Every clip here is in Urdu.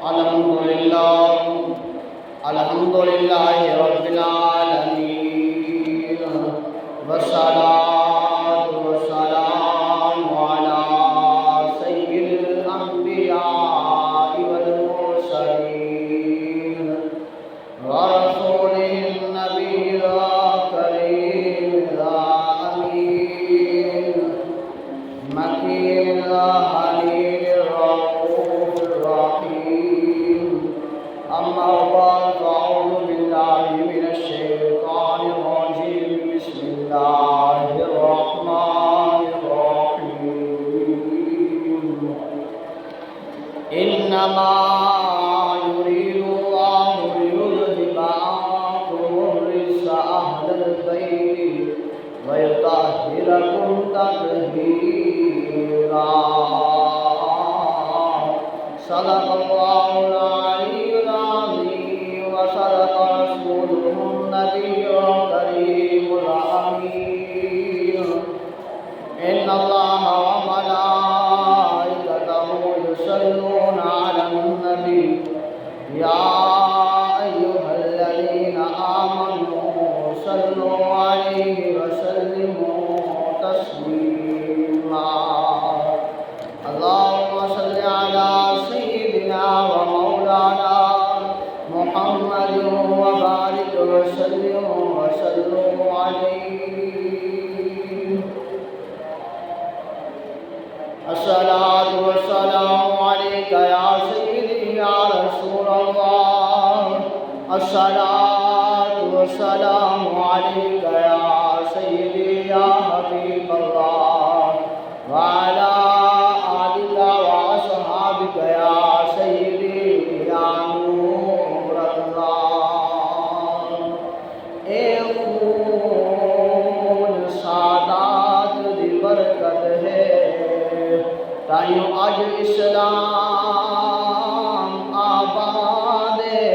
الحمد لله رب العالمين والصلاة والسلام على سيد الأنبياء والمرسلين ورسوله النبي الكريم الأمين مكين الحليم الرؤوف الرحيم أما بعد فأعوذ بالله من الشيطان الرجيم بسم الله الرحمن الرحيم إنما يريد الله ليذهب عنكم الرجس أهل البيت ويطهركم تطهيرا صدق الله العلي العظيم وصدق رسوله النبي الكريم الأمين إن الله وملائكته يصلون على النبي يا أيها الذين آمنوا صلوا عليه وسلموا تسليما اللهم صل على سيدنا ومولانا محمد وبارك وسلم عليه الصلاة والسلام عليك يا سيدي يا رسول الله الصلاة والسلام عليك يا سيدي يا حبيب الله وعلى آلك وأصحابك يا سيدي يا نور الله اے خون سادات دی برکت ہے تائیوں اج اسلام آباد ہے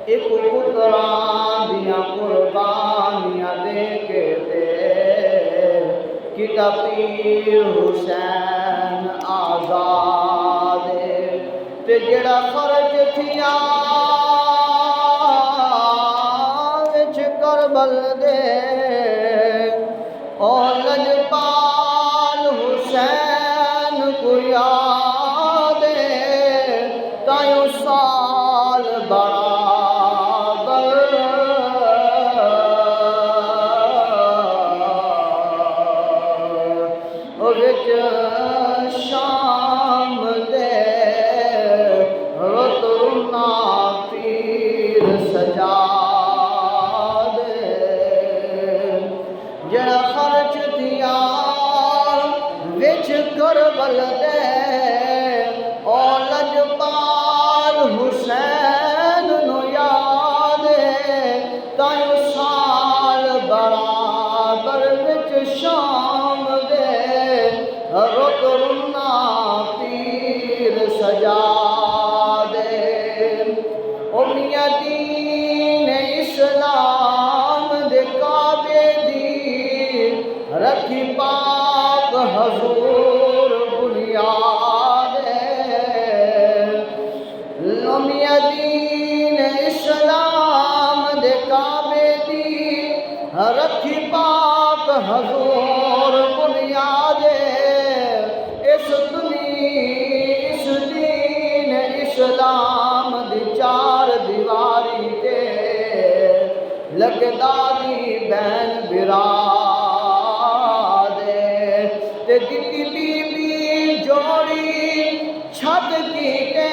ایک پتراں دیاں قربانیاں دے کے کتا پیر حسین آزاد تے جڑا خرچ تھیا وچ کربل دے اور لجپال حسین کو یاد تائیوں سال برابر وچ شام دے رتنا پیر سجاد جڑا خرچ دیا وچ کربل دے اور لجپال حسین نو یاد تائیوں سال برابر وچ شام دے رتنا پیر سجاد او میاں دین اسلام دے کعبے دی رکھی پاک حضور بنیاد او میاں دین اسلام دے کعبے دی رکھی پاک حضور بنیاد اس دین اسلام دی چار دیواری تے لگدا دی بہن براد تے دتی بی جوڑی چھت کیتے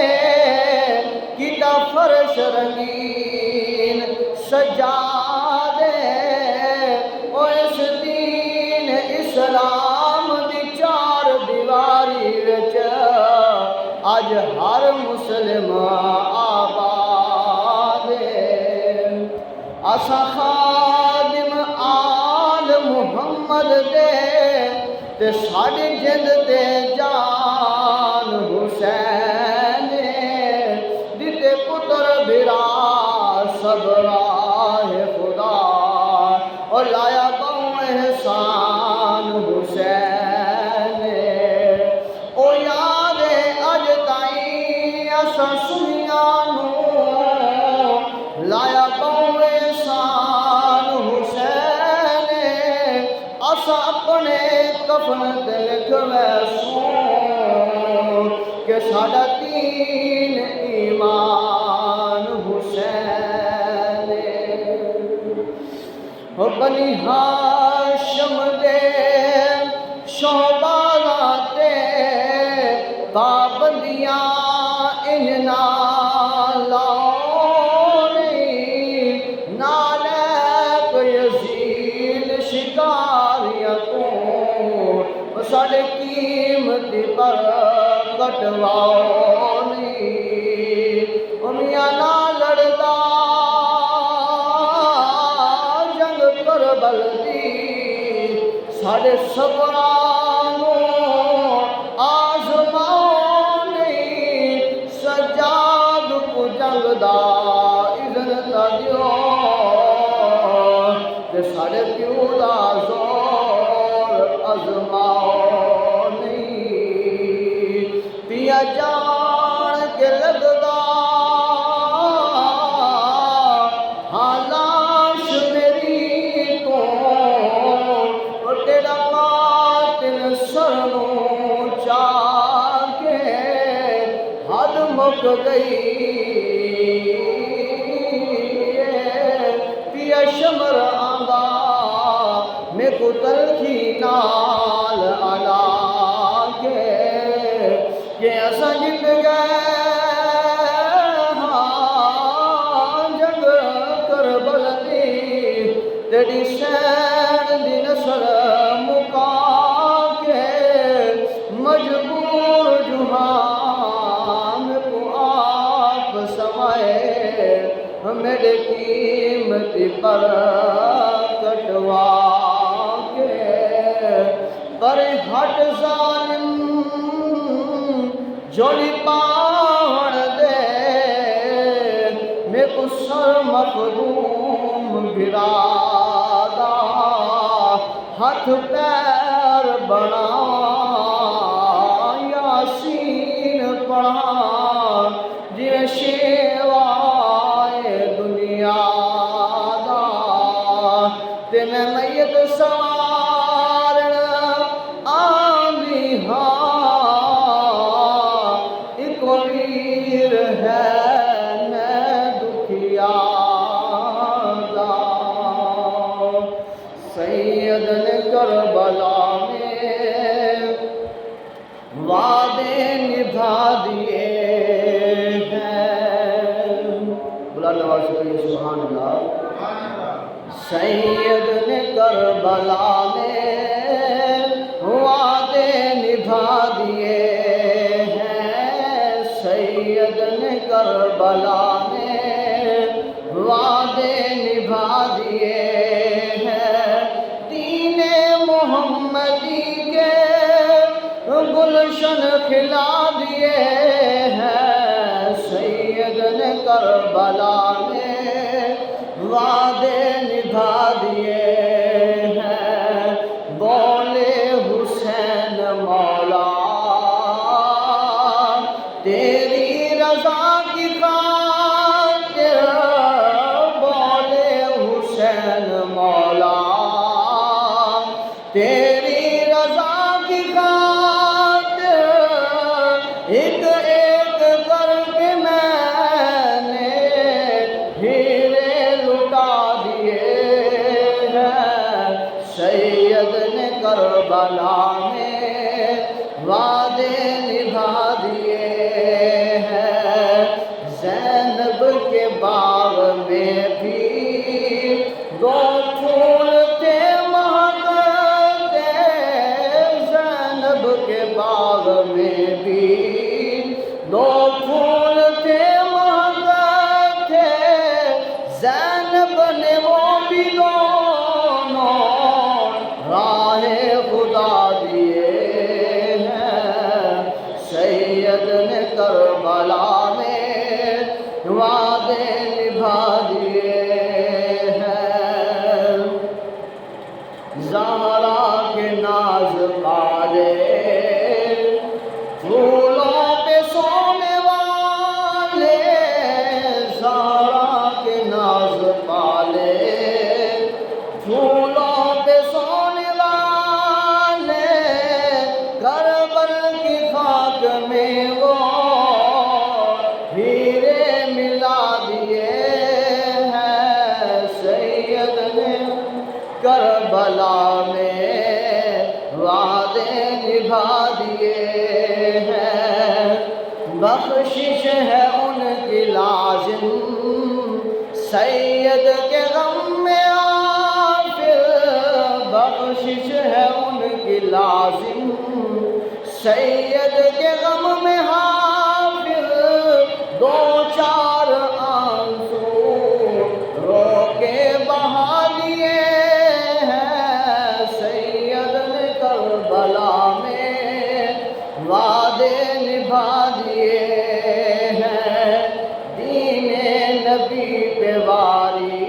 کیتا فرش رنگین سجا دے او اس دین اسلام دی چار دیواری وچ اج ہر مسلم آباد اسا خادم آل محمد دے تے ساڈی جند تے جان حسین دتے پتر بھرا سب راہ خدا اور لایا بہو احسان حسین او یاد اج تائیں اساں سنیا نو لایا بوے سان حسین اسا اپنے کفن تے لکھوے سوں کہ ساڈا دین ایمان حسین ہو بنی ہاشم دے شہبازاں تے پابندیاں ان نال لاؤنی نالک یزید شکاریاں تو ساڈے قیمتی پر کٹواؤنی میاں نہ لڑدا جنگ کربل دی ساڈے صبرانو آزماؤنی سجاد کو جنگ دا اذن تا دیو کہ ساڈے پیو دا زور آزماؤنی پیا جان کے لگدا ہاں لاش میری تو تیرا قاتل سر نو چاہ کے حد مک گئی پیا شمر آندا میں کو تلخی نال آلا کے کہ اساں جت گئے ہاں جنگ کربل دی تیری سین دی نسل مکا کے مجبور جہان کو آپ سمائے میرے قیمتی پر کٹوا کے پر ہٹ ظالم جولی پاڑ دے میں کو سر مخدوم گرادا ہاتھ پیر بنا یاسین پڑھا جی شیوائے دنیا دا تے میں میت سوارن آندی ہاں ایک ویر ہے میں دکھیا دا سید نے کربلا میں وعدے نبھا دیے ہیں بلا نواز شریف سبحان اللہ سید نے کربلا میں وعدے نبھا دیے ہیں سید نے کربلا میں وعدے نبھا دیے ہیں دین محمدی کے گلشن کھلا دیے ہیں سید نے کربلا میں وعدے نبھا دیے ہیں بولے حسین مولا تیری رضا کی خاطر بولے حسین مولا تیری رضا کی خاطر ایک ایک کر کے میں نے ہیرے لٹا دیے ہیں سید نے کربلا میں وعدے نبھا دیے ہیں زینب کے باغ میں بھی دو پھول تھے مہکتے زینب کے باغ میں بھی دو پھول تھے مہکتے زینب نے وہ بھی دونوں راہ خدا دیے ہیں سید نے کربلا میں وعدے نبھا دیے ہیں زہرا کے ناز والے پھولوں پہ سونے والے ہیں، بخشش ہے ان کی لازم، سید کے غم میں آفر، بخشش ہے ان کی لازم، سید کے غم میں حافظ، دو چار آنسو رو کے بہا دیے ہیں، سید نے کربلا میں وعدے نبھا دیے ہیں، دین نبی پہ واری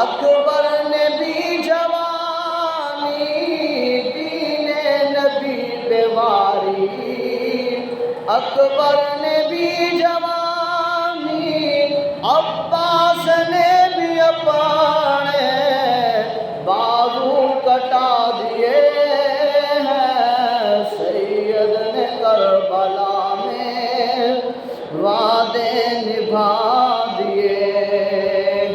اکبر نے بھی جوانی، دین نبی پہ واری اکبر نے بھی جوانی، عباس نے بھی اپنے بازو کٹا دیے ہیں، سید نے کربلا میں وعدے نبھا دیے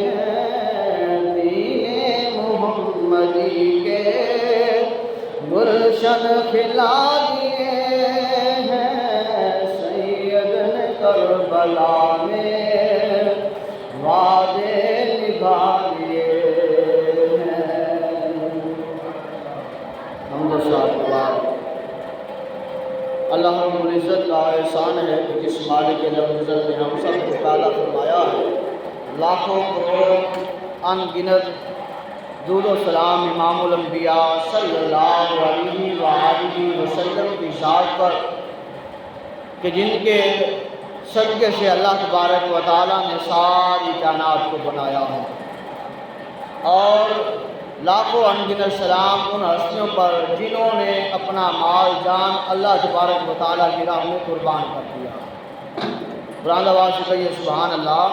ہیں، دین محمدی کے گلشن کھلا دیے ہیں، سید نے کربلا میں وعدے نبھا دیے ہیں۔ حمد و ثنا کے بعد اللہ رب العزت کا احسان ہے کہ جس مالک العزت نے ہم سب کو پیدا فرمایا ہے، لاکھوں کروڑوں ان گنت درود و سلام امام الانبیاء صلی اللہ علیہ وآلہ وسلم کی ذات پر کہ جن کے صدقے سے اللہ تبارک و تعالیٰ نے ساری کائنات کو بنایا ہے، اور لاکھوں انگنت سلام ان ہستیوں پر جنہوں نے اپنا مال جان اللہ تبارک و تعالیٰ کی راہ میں قربان کر دیا۔ بلند آواز سے کہیے سبحان اللہ،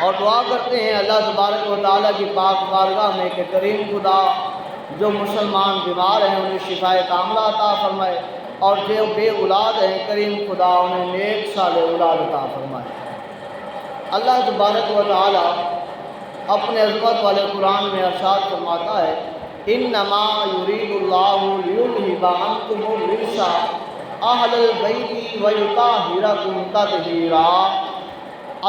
اور دعا کرتے ہیں اللہ تبارک و تعالیٰ کی پاک بارگاہ میں کہ کریم خدا جو مسلمان بیمار ہیں انہیں شفاء کاملہ عطا فرمائے، اور جو بے اولاد ہیں کریم خدا انہیں نیک صالح اولاد عطا فرمائے۔ اللہ تبارک و تعالیٰ اپنے عظمت والے قرآن میں ارشاد فرماتا ہے، انما یرید اللہ لیذھب عنکم الرجس اہل البیت ویطہرکم تطہیرا۔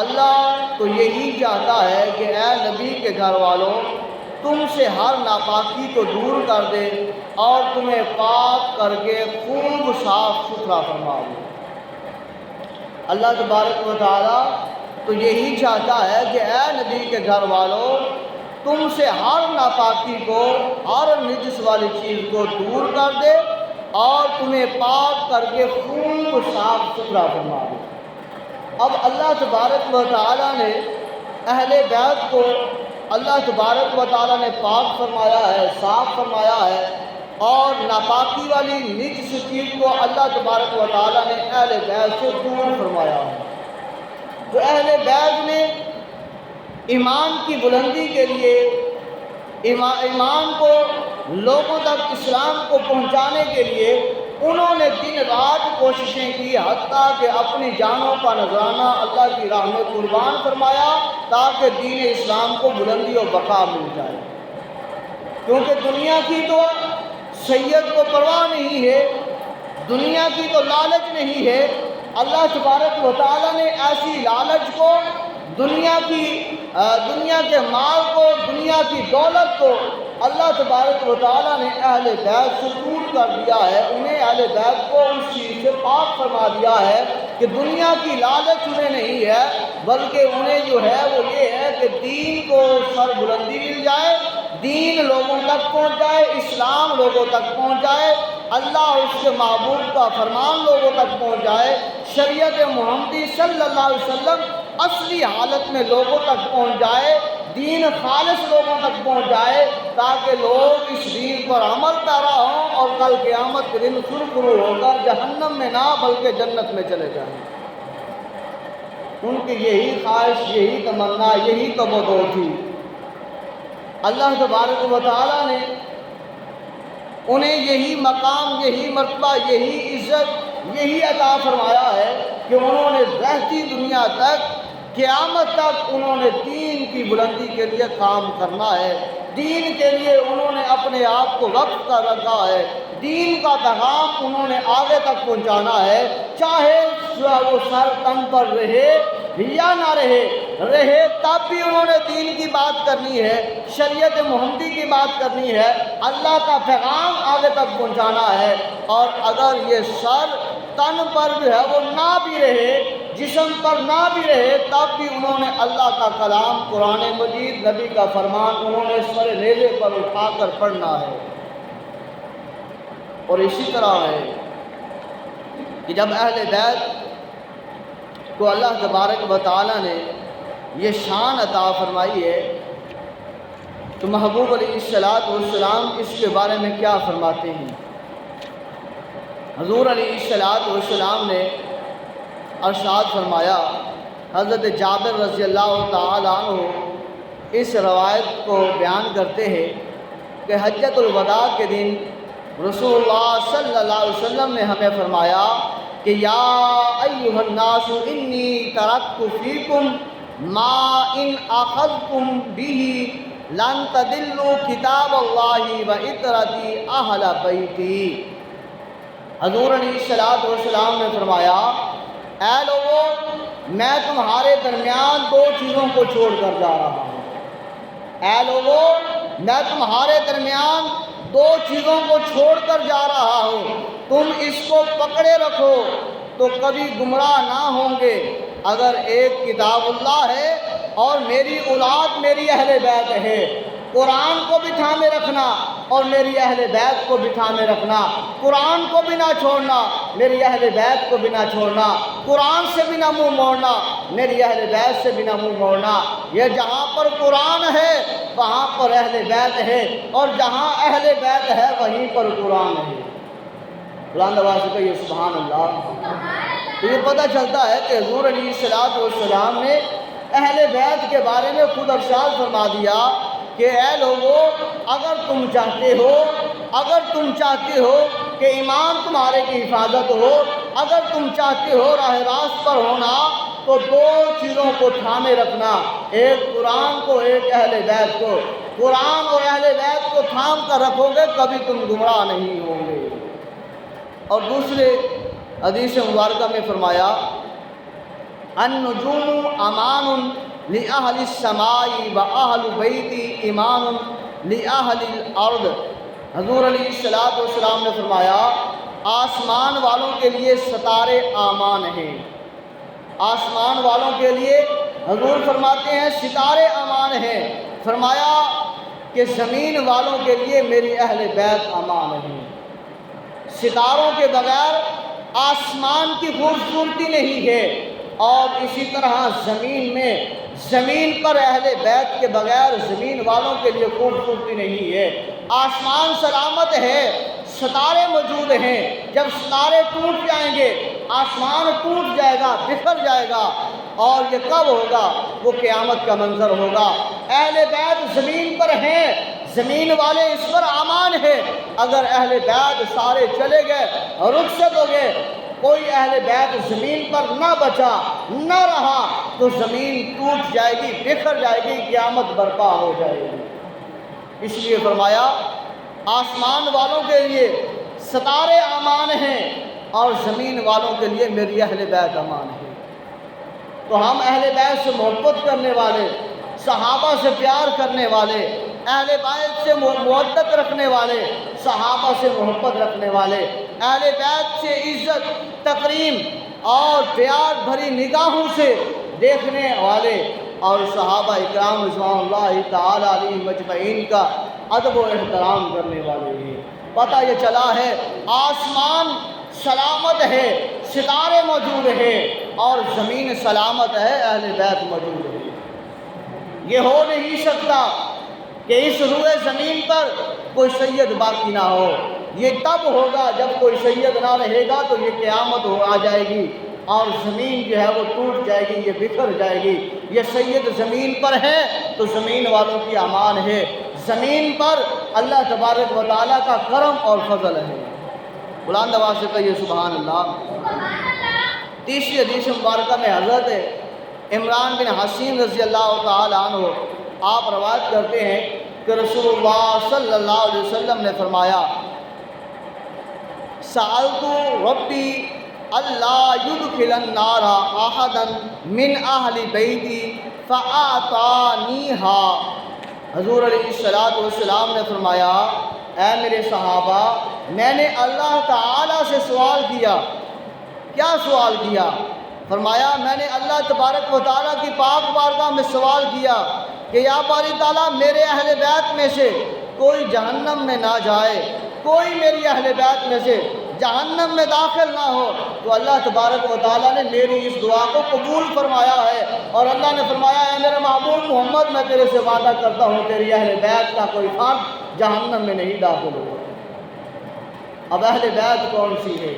اللہ تو یہی چاہتا ہے کہ اے نبی کے گھر والوں تم سے ہر ناپاکی کو دور کر دے اور تمہیں پاک کر کے خوب صاف ستھرا فرما دے۔ اللہ تبارک و تعالیٰ تو یہی چاہتا ہے کہ اے نبی کے گھر والوں تم سے ہر ناپاکی کو، ہر نجس والی چیز کو دور کر دے اور تمہیں پاک کر کے خوب صاف ستھرا فرما دے۔ اب اللہ تبارک و تعالیٰ نے اہل بیت کو اللہ تبارک و تعالیٰ نے پاک فرمایا ہے، صاف فرمایا ہے، اور ناپاکی والی نجس چیز کو اللہ تبارک و تعالیٰ نے اہل بیت سے دور فرمایا ہے۔ تو اہل بیت نے ایمان کی بلندی کے لیے، ایمان کو لوگوں تک اسلام کو پہنچانے کے لیے انہوں نے دن رات کوششیں کی، حتیٰ کہ اپنی جانوں کا نذرانہ اللہ کی راہ میں قربان فرمایا تاکہ دین اسلام کو بلندی و بقا مل جائے۔ کیونکہ دنیا کی تو سید کو پرواہ نہیں ہے، دنیا کی تو لالچ نہیں ہے۔ اللہ تبارک و تعالیٰ نے ایسی لالچ کو، دنیا کے مال کو، دنیا کی دولت کو اللہ تبارک و تعالیٰ نے اہل بیت سے دور کر دیا ہے، انہیں اہل بیت کو اس چیز سے پاک فرما دیا ہے کہ دنیا کی لالچ انہیں نہیں ہے، بلکہ انہیں جو ہے وہ یہ ہے کہ دین کو سر بلندی مل جائے، دین لوگوں تک پہنچ جائے، اسلام لوگوں تک پہنچ جائے، اللہ اور اس کے محبوب کا فرمان لوگوں تک پہنچ جائے، شریعت محمدی صلی اللہ علیہ وسلم اصلی حالت میں لوگوں تک پہنچ جائے، دین خالص لوگوں تک پہنچ جائے، تاکہ لوگ اس دین پر عمل پیرا ہوں اور کل قیامت کے دن سرخرو ہو کر جہنم میں نہ بلکہ جنت میں چلے جائیں۔ ان کی یہی خواہش، یہی تمنا، یہی تمنا تھی۔ اللہ تبارک و تعالیٰ نے انہیں یہی مقام، یہی مرتبہ، یہی عزت، یہی عطا فرمایا ہے کہ انہوں نے رہتی دنیا تک، قیامت تک انہوں نے دین کی بلندی کے لیے کام کرنا ہے، دین کے لیے انہوں نے اپنے آپ کو وقف کر رکھا ہے، دین کا پیغام انہوں نے آگے تک پہنچانا ہے، چاہے وہ سر تن پر رہے یا نہ رہے تب بھی انہوں نے دین کی بات کرنی ہے، شریعت محمدی کی بات کرنی ہے، اللہ کا پیغام آگے تک پہنچانا ہے۔ اور اگر یہ سر تن پر جو ہے وہ نہ بھی رہے، جسم پر نہ بھی رہے، تب بھی انہوں نے اللہ کا کلام، قرآن مجید، نبی کا فرمان انہوں نے سر نیزے پر اٹھا کر پڑھنا ہے۔ اور اسی طرح ہے کہ جب اہل بیت کو اللہ تبارک و تعالیٰ نے یہ شان عطا فرمائی ہے تو محبوب علیہ السلام اس کے بارے میں کیا فرماتے ہیں؟ حضور علیہ السلام نے ارشاد فرمایا، حضرت جابر رضی اللہ تعالیٰ عنہ اس روایت کو بیان کرتے ہیں کہ حجۃ الوداع کے دن رسول اللہ صلی اللہ علیہ وسلم نے ہمیں فرمایا کہ یا ایھا الناس انی ترکت فیکم ما ان اخذتم به لن تضلوا کتاب اللہ و عطرتی اہل بیتی۔ حضور علیہ السلام نے فرمایا، اے لوگو، میں تمہارے درمیان دو چیزوں کو چھوڑ کر جا رہا ہوں۔ اے لوگو، میں تمہارے درمیان دو چیزوں کو چھوڑ کر جا رہا ہوں، تم اس کو پکڑے رکھو تو کبھی گمراہ نہ ہوں گے۔ اگر ایک کتاب اللہ ہے اور میری اولاد میری اہل بیت ہے، قرآن کو بھی تھامے رکھنا اور میری اہل بیت کو بھی تھامے رکھنا، قرآن کو بھی نہ چھوڑنا، میری اہل بیت کو بھی نہ چھوڑنا، قرآن سے بھی نہ منہ موڑنا، میری اہل بیت سے بھی نہ منہ موڑنا۔ یہ جہاں پر قرآن ہے وہاں پر اہل بیت ہے، اور جہاں اہل بیت ہے وہیں پر قرآن ہے۔ بلند آواز سے کہیے سبحان اللہ۔ تو یہ پتہ چلتا ہے کہ حضور علیہ السلام نے اہل بیت کے بارے میں خود ارشاد فرما دیا کہ اے لوگو، اگر تم چاہتے ہو کہ ایمان تمہارے کی حفاظت ہو، اگر تم چاہتے ہو راہ راست پر ہونا، تو دو چیزوں کو تھامے رکھنا، ایک قرآن کو، ایک اہل بیت کو۔ قرآن اور اہل بیت کو تھام کر رکھو گے کبھی تم گمراہ نہیں ہوں گے۔ اور دوسرے حدیث مبارکہ میں فرمایا، النجوم امان لأہل السماء وأہل بیتی ایمان لأہل الارض۔ حضور علیہ السلام نے فرمایا، آسمان والوں کے لیے ستارے امان ہیں، آسمان والوں کے لیے حضور فرماتے ہیں ستارے امان ہیں۔ فرمایا کہ زمین والوں کے لیے میری اہل بیت امان ہیں۔ ستاروں کے بغیر آسمان کی خوبصورتی نہیں ہے، اور اسی طرح زمین پر اہل بیت کے بغیر زمین والوں کے لیے خوبصورتی نہیں ہے۔ آسمان سلامت ہے، ستارے موجود ہیں، جب ستارے ٹوٹ جائیں گے آسمان ٹوٹ جائے گا، بکھر جائے گا، اور یہ کب ہوگا؟ وہ قیامت کا منظر ہوگا۔ اہل بیت زمین پر ہیں، زمین والے اس پر امان ہے۔ اگر اہل بیت سارے چلے گئے اور رخصت ہو گئے، کوئی اہل بیت زمین پر نہ بچا، نہ رہا، تو زمین ٹوٹ جائے گی، بکھر جائے گی، قیامت برپا ہو جائے گی۔ اس لیے فرمایا آسمان والوں کے لیے ستارے امان ہیں، اور زمین والوں کے لیے میری اہل بیت امان ہے۔ تو ہم اہل بیت سے محبت کرنے والے، صحابہ سے پیار کرنے والے، اہل بیت سے محبت رکھنے والے، صحابہ سے محبت رکھنے والے، اہل بیت سے عزت، تکریم اور پیار بھری نگاہوں سے دیکھنے والے، اور صحابہ اکرام رضوان اللہ تعالی علیہ مجمعین کا ادب و احترام کرنے والے ہیں۔ پتہ یہ چلا ہے آسمان سلامت ہے، ستارے موجود ہیں، اور زمین سلامت ہے، اہل بیت موجود ہے۔ یہ ہو نہیں سکتا کہ اس روئے زمین پر کوئی سید باقی نہ ہو۔ یہ تب ہوگا جب کوئی سید نہ رہے گا، تو یہ قیامت آ جائے گی، اور زمین جو ہے وہ ٹوٹ جائے گی، یہ بکھر جائے گی۔ یہ سید زمین پر ہے تو زمین والوں کی امان ہے، زمین پر اللہ تبارک و تعالیٰ کا کرم اور فضل ہے۔ بلند آواز سے کہیے سبحان اللہ۔ تیسری حدیث مبارکہ میں حضرت عمران بن حسین رضی اللہ تعالیٰ عنہ آپ روایت کرتے ہیں کہ رسول اللہ صلی اللہ علیہ وسلم نے فرمایا سألت ربی اللہ یدخل النار احدا من اہل بیتی فآتانیہا۔ حضور علیہ السلام نے فرمایا اے میرے صحابہ، میں نے اللہ تعالیٰ سے سوال کیا۔ کیا سوال کیا؟ فرمایا میں نے اللہ تبارک و تعالیٰ کی پاک بارگاہ میں سوال کیا کہ یا باری تعالیٰ میرے اہل بیت میں سے کوئی جہنم میں نہ جائے، کوئی میری اہل بیت میں سے جہنم میں داخل نہ ہو۔ تو اللہ تبارک و تعالیٰ نے میری اس دعا کو قبول فرمایا ہے، اور اللہ نے فرمایا اے میرے محبوب محمد، میں تیرے سے وعدہ کرتا ہوں تیری اہل بیت کا کوئی فرد جہنم میں نہیں داخل ہوگا۔ اب اہل بیت کون سی ہے؟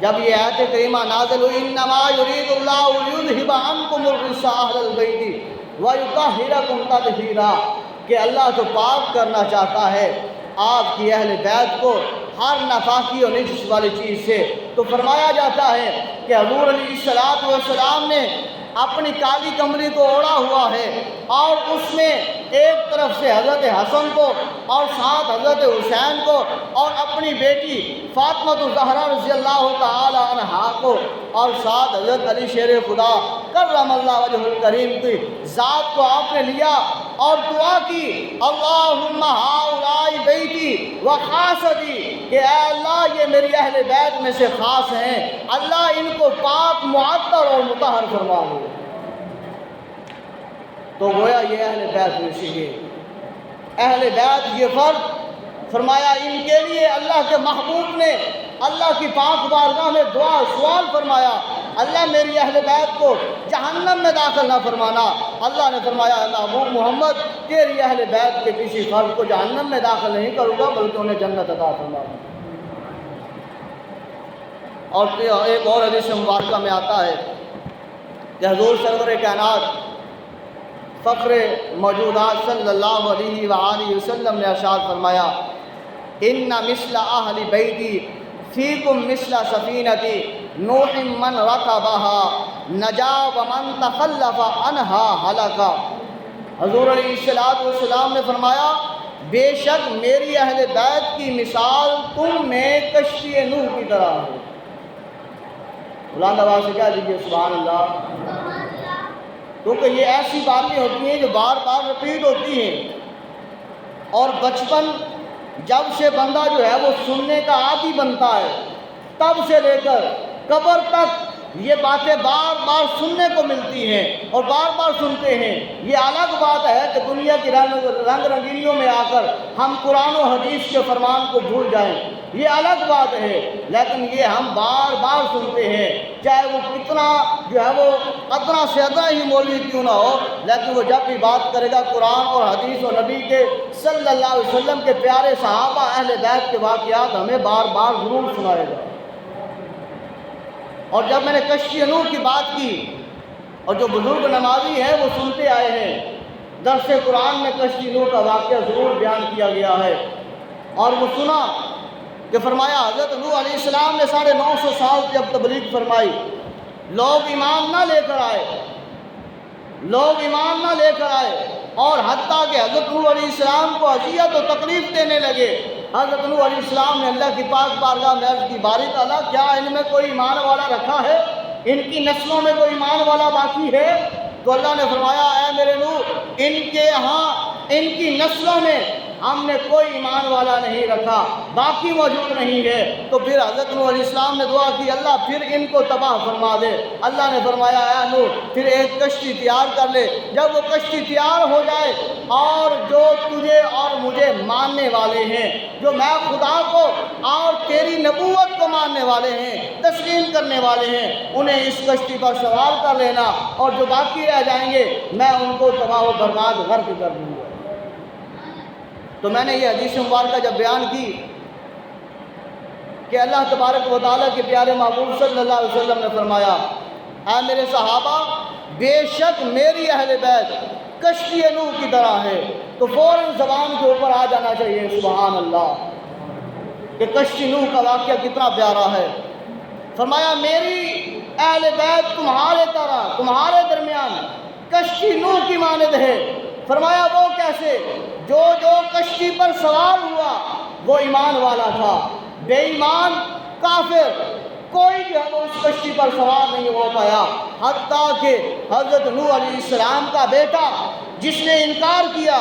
جب یہ آیت کریمہ نازل ہوئی انما یرید اللہ لیذھب عنکم الرجس اہل البیت ویطہرکم تطہیرا، کہ اللہ تو پاک کرنا چاہتا ہے آپ کی اہل بیت کو ہر نفاقی اور نجس والی چیز سے۔ تو فرمایا جاتا ہے کہ حضور علیہ السلام نے اپنی کالی کمری کو اوڑھا ہوا ہے، اور اس میں ایک طرف سے حضرت حسن کو اور ساتھ حضرت حسین کو اور اپنی بیٹی فاطمہ الزہرا رضی اللہ تعالی عنہا کو اور ساتھ حضرت علی شیر خدا کرم اللہ وجہ الکریم کی ذات کو آپ نے لیا اور دعا کی اللہم ہؤلاء بیتی وخاصتی، کہ اے اللہ یہ میری اہل بیت میں سے خاص ہیں، اللہ ان کو پاک معطر اور مطہر فرما دے۔ تو گویا یہ اہل بیت میں سے ہے۔ اہل بیت یہ فرد فرمایا ان کے لیے اللہ کے محبوب نے اللہ کی پاک بارگاہ میں دعا سوال فرمایا اللہ میری اہل بیت کو جہنم میں داخل نہ فرمانا۔ اللہ نے فرمایا اے محبوب محمد تیری اہل بیت کے کسی فرد کو جہنم میں داخل نہیں کروں گا بلکہ انہیں جنت عطا فرماؤں گا۔ اور ایک اور حدیث مبارکہ میں آتا ہے کہ حضور سرور کائنات فخر موجودات صلی اللہ علیہ وآلہ وسلم نے ارشاد فرمایا ان مثل اہل بیتی فیکم مثل سفینتی نوح من رکبها نجا ومن تخلف عنها ہلکا۔ حضور علیہ السلام نے فرمایا بے شک میری اہل بیت کی مثال تم میں کشتی نوح کی طرح ہے۔ بلند آواز سے کہہ دیجیے سبحان اللہ، کیونکہ یہ ایسی باتیں ہوتی ہیں جو بار بار رپیٹ ہوتی ہیں، اور بچپن جب سے بندہ جو ہے وہ سننے کا عادی بنتا ہے تب سے لے کر قبر تک یہ باتیں بار بار سننے کو ملتی ہیں اور بار بار سنتے ہیں۔ یہ الگ بات ہے کہ دنیا کی رنگ رنگینیوں میں آ کر ہم قرآن و حدیث کے فرمان کو بھول جائیں، یہ الگ بات ہے، لیکن یہ ہم بار بار سنتے ہیں، چاہے وہ کتنا جو ہے وہ ادنا سے ادنا ہی مولوی کیوں نہ ہو، لیکن وہ جب بھی بات کرے گا قرآن اور حدیث اور نبی کے صلی اللہ علیہ وسلم کے پیارے صحابہ اہل بیت کے واقعات ہمیں بار بار ضرور سنائے گا۔ اور جب میں نے کشتی نوح کی بات کی، اور جو بزرگ نمازی ہیں وہ سنتے آئے ہیں، درس قرآن میں کشتی نوح کا واقعہ ضرور بیان کیا گیا ہے، اور وہ سنا کہ فرمایا حضرت نوح علیہ السلام نے 950 سال جب تبلیغ فرمائی، لوگ ایمان نہ لے کر آئے، اور حتیٰ کہ حضرت نوح علیہ السلام کو اذیت و تکلیف دینے لگے۔ حضرت نوح علیہ السلام نے اللہ کی پاک بارگاہ میں عرض کی باری تعالیٰ کیا ان میں کوئی ایمان والا رکھا ہے، ان کی نسلوں میں کوئی ایمان والا باقی ہے؟ تو اللہ نے فرمایا اے میرے نوح ان کے یہاں ان کی نسلوں میں ہم نے کوئی ایمان والا نہیں رکھا، باقی موجود نہیں ہے۔ تو پھر حضرت نوح علیہ السلام نے دعا کی اللہ پھر ان کو تباہ فرما دے۔ اللہ نے فرمایا اے نوح پھر ایک کشتی تیار کر لے، جب وہ کشتی تیار ہو جائے اور جو تجھے اور مجھے ماننے والے ہیں، جو میں خدا کو اور تیری نبوت کو ماننے والے ہیں، تسلیم کرنے والے ہیں، انہیں اس کشتی پر سوار کر لینا، اور جو باقی رہ جائیں گے میں ان کو تباہ و برباد غرق کر دوں گا۔ تو میں نے یہ حدیث مبارکہ جب بیان کی کہ اللہ تبارک و تعالیٰ کے پیارے محبوب صلی اللہ علیہ وسلم نے فرمایا اے میرے صحابہ بے شک میری اہل بیت کشتی نوح کی طرح ہے، تو فوراً زبان کے اوپر آ جانا چاہیے سبحان اللہ کہ کشتی نوح کا واقعہ کتنا پیارا ہے۔ فرمایا میری اہل بیت تمہارے طرح تمہارے درمیان کشتی نوح کی مانند ہے، فرمایا وہ کیسے؟ جو کشتی پر سوار ہوا وہ ایمان والا تھا، بے ایمان کافر کوئی جو ہے وہ اس کشتی پر سوار نہیں ہو پایا، حتیٰ کہ حضرت نوح علیہ السلام کا بیٹا جس نے انکار کیا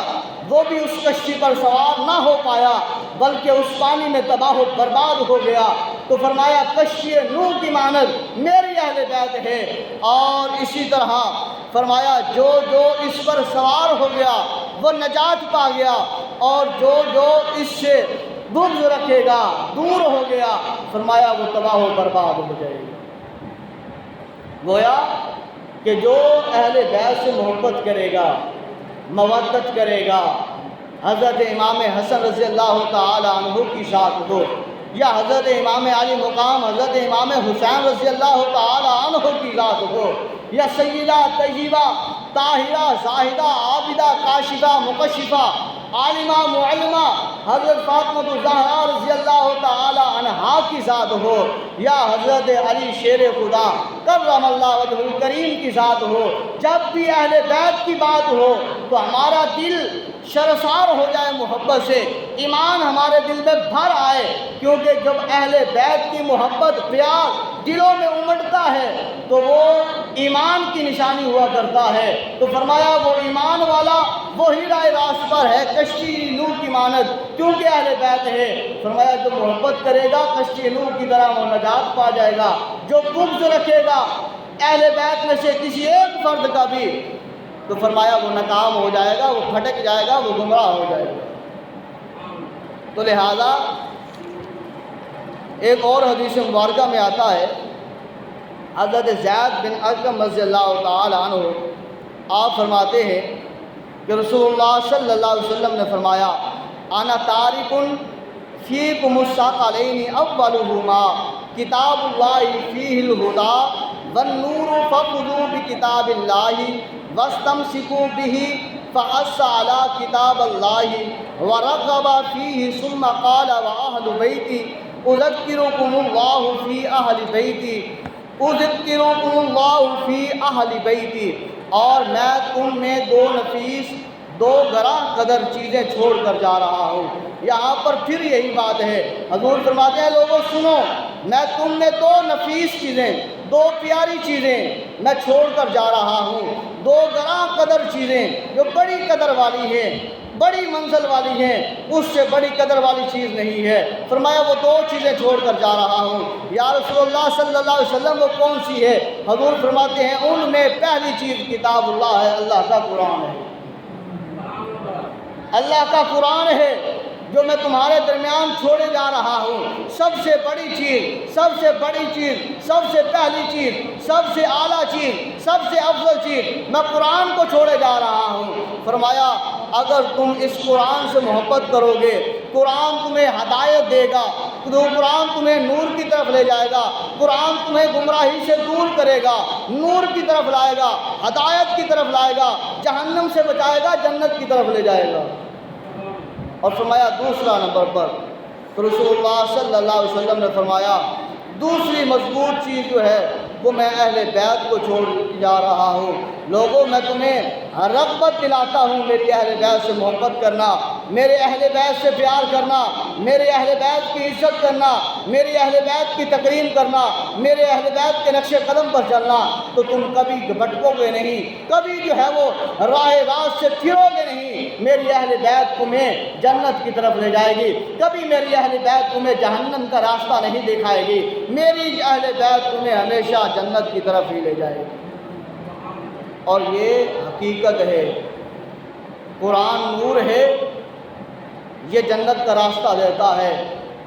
وہ بھی اس کشتی پر سوار نہ ہو پایا، بلکہ اس پانی میں تباہ و برباد ہو گیا۔ تو فرمایا کشتی نوح کی مانند میری اہل بیت ہے، اور اسی طرح فرمایا جو اس پر سوار ہو گیا وہ نجات پا گیا، اور جو اس سے بغض رکھے گا دور ہو گیا، فرمایا وہ تباہ و برباد ہو جائے گا۔ گویا کہ جو اہل بیت سے محبت کرے گا، مودت کرے گا، حضرت امام حسن رضی اللہ تعالی عنہ کی ذات ہو، یا حضرت امام علی مقام حضرت امام حسین رضی اللہ تعالی عنہ کی ذات ہو، یا سیدہ طیبہ طاہرہ زاہدہ عابدہ کاشفہ مکشفہ عالمہ معلمہ حضرت فاطمہ الزہرا رضی اللہ تعالی عنہا کی ذات ہو، یا حضرت علی شیر خدا کرم اللہ وجہ الکریم کی ذات ہو، جب بھی اہل بیت کی بات ہو تو ہمارا دل شرسار ہو جائے محبت سے، ایمان ہمارے دل میں بھر آئے، کیونکہ جب اہل بیت کی محبت پیار دلوں میں امڑتا ہے تو وہ ایمان کی نشانی ہوا کرتا ہے۔ تو فرمایا وہ ایمان والا وہی راہ راست پر ہے کشتی نوح کی مانند، کیونکہ اہل بیت ہے۔ فرمایا جو محبت کرے گا کشتی نوح کی طرح وہ نجات پا جائے گا، جو بغض رکھے گا اہل بیت میں سے کسی ایک فرد کا بھی تو فرمایا وہ ناکام ہو جائے گا، وہ پھٹک جائے گا، وہ گمراہ ہو جائے گا۔ تو لہذا ایک اور حدیث مبارکہ میں آتا ہے، حضرت زید بن ارقم رضی اللہ تعالی عنہ آپ فرماتے ہیں کہ رسول اللہ صلی اللہ علیہ وسلم نے فرمایا انا تارک فیکم الثقلین اولہما کتاب اللہ فیہ الہدی والنور فخذوا بکتاب اللہ واستمسکوا بہ فحث علی کتاب اللہ ورغب فیہ ثم قال واہل بیتی اذکرکم اللہ فی اہل بیتی اذکرکم اللہ فی اہل بیتی، اور میں تم میں دو نفیس دو گراں قدر چیزیں چھوڑ کر جا رہا ہوں۔ یہاں پر پھر یہی بات ہے، حضور فرماتے ہیں لوگوں سنو، میں تم میں دو نفیس چیزیں دو پیاری چیزیں میں چھوڑ کر جا رہا ہوں، دو گراں قدر چیزیں جو بڑی قدر والی ہیں، بڑی منزل والی ہیں، اس سے بڑی قدر والی چیز نہیں ہے۔ فرمایا وہ دو چیزیں چھوڑ کر جا رہا ہوں۔ یا رسول اللہ صلی اللہ علیہ وسلم وہ کون سی ہے؟ حضور فرماتے ہیں ان میں پہلی چیز کتاب اللہ ہے، اللہ کا قرآن ہے، اللہ کا قرآن ہے جو میں تمہارے درمیان چھوڑے جا رہا ہوں۔ سب سے بڑی چیز، سب سے بڑی چیز، سب سے پہلی چیز، سب سے اعلیٰ چیز، سب سے افضل چیز میں قرآن کو چھوڑے جا رہا ہوں۔ فرمایا اگر تم اس قرآن سے محبت کرو گے، قرآن تمہیں ہدایت دے گا، قرآن تمہیں نور کی طرف لے جائے گا، قرآن تمہیں گمراہی سے دور کرے گا، نور کی طرف لائے گا، ہدایت کی طرف لائے گا، جہنم سے بچائے گا، جنت کی طرف لے جائے گا۔ اور فرمایا دوسرا نمبر پر تو رسول اللہ صلی اللہ علیہ وسلم نے فرمایا دوسری مضبوط چیز جو ہے وہ میں اہل بیت کو چھوڑ جا رہا ہوں۔ لوگوں میں تمہیں رغبت دلاتا ہوں میری اہل بیت سے محبت کرنا، میرے اہل بیت سے پیار کرنا، میرے اہل بیت کی عزت کرنا، میری اہل بیت کی تکریم کرنا، میرے اہل بیت کے نقش قدم پر چلنا، تو تم کبھی بھٹکو گے نہیں، کبھی جو ہے وہ راہ راست سے پھرو گے نہیں۔ میری اہل بیت تمہیں جنت کی طرف لے جائے گی، کبھی میری اہل بیت تمہیں جہنم کا راستہ نہیں دکھائے گی، میری اہل بیت تمہیں ہمیشہ جنت کی طرف ہی لے جائے گی۔ اور یہ حقیقت ہے، قرآن نور ہے، یہ جنت کا راستہ دیتا ہے،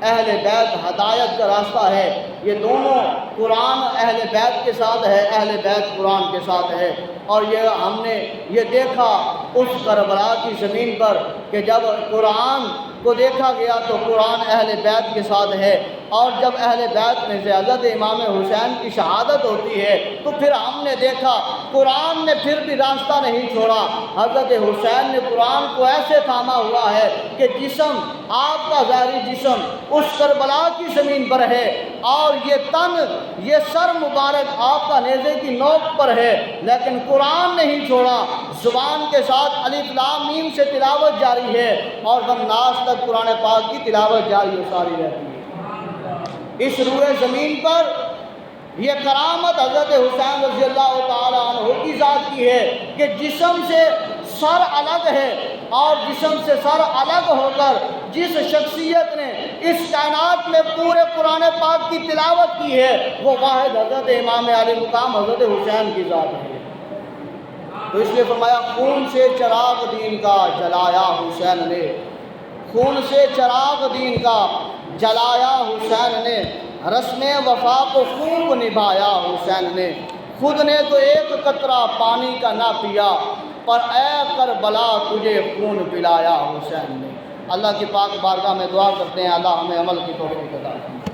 اہل بیت ہدایت کا راستہ ہے۔ یہ دونوں قرآن اہل بیت کے ساتھ ہے، اہل بیت قرآن کے ساتھ ہے۔ اور یہ ہم نے یہ دیکھا اس کربلا کی زمین پر کہ جب قرآن کو دیکھا گیا تو قرآن اہل بیت کے ساتھ ہے، اور جب اہل بیت میں سے حضرت امام حسین کی شہادت ہوتی ہے تو پھر ہم نے دیکھا قرآن نے پھر بھی راستہ نہیں چھوڑا۔ حضرت حسین نے قرآن کو ایسے تھاما ہوا ہے کہ جسم آپ کا ظاہری جسم اس کربلا کی زمین پر ہے اور یہ تن، یہ سر مبارک آپ کا نیزے کی نوک پر ہے، لیکن قرآن نہیں چھوڑا۔ زبان کے ساتھ الف لام میم سے تلاوت جاری ہے اور والناس تک قرآن پاک کی تلاوت جاری و ساری رہتی ہے۔ اس روئے زمین پر یہ کرامت حضرت حسین رضی اللہ تعالیٰ عنہ کی ذات کی ہے کہ جسم سے سر الگ ہے، اور جسم سے سر الگ ہو کر جس شخصیت نے اس کائنات میں پورے قرآن پاک کی تلاوت کی ہے وہ واحد حضرت امام علی مقام حضرت حسین کی ذات ہے۔ تو اس لیے فرمایا خون سے چراغ دین کا جلایا حسین نے، خون سے چراغ دین کا جلایا حسین نے، رسم وفا کو خوب نبھایا حسین نے، خود نے تو ایک قطرہ پانی کا نہ پیا پر اے کربلا تجھے خون پلایا حسین نے۔ اللہ کی پاک بارگاہ میں دعا کرتے ہیں اللہ ہمیں عمل کی توفیق عطا فرمائے۔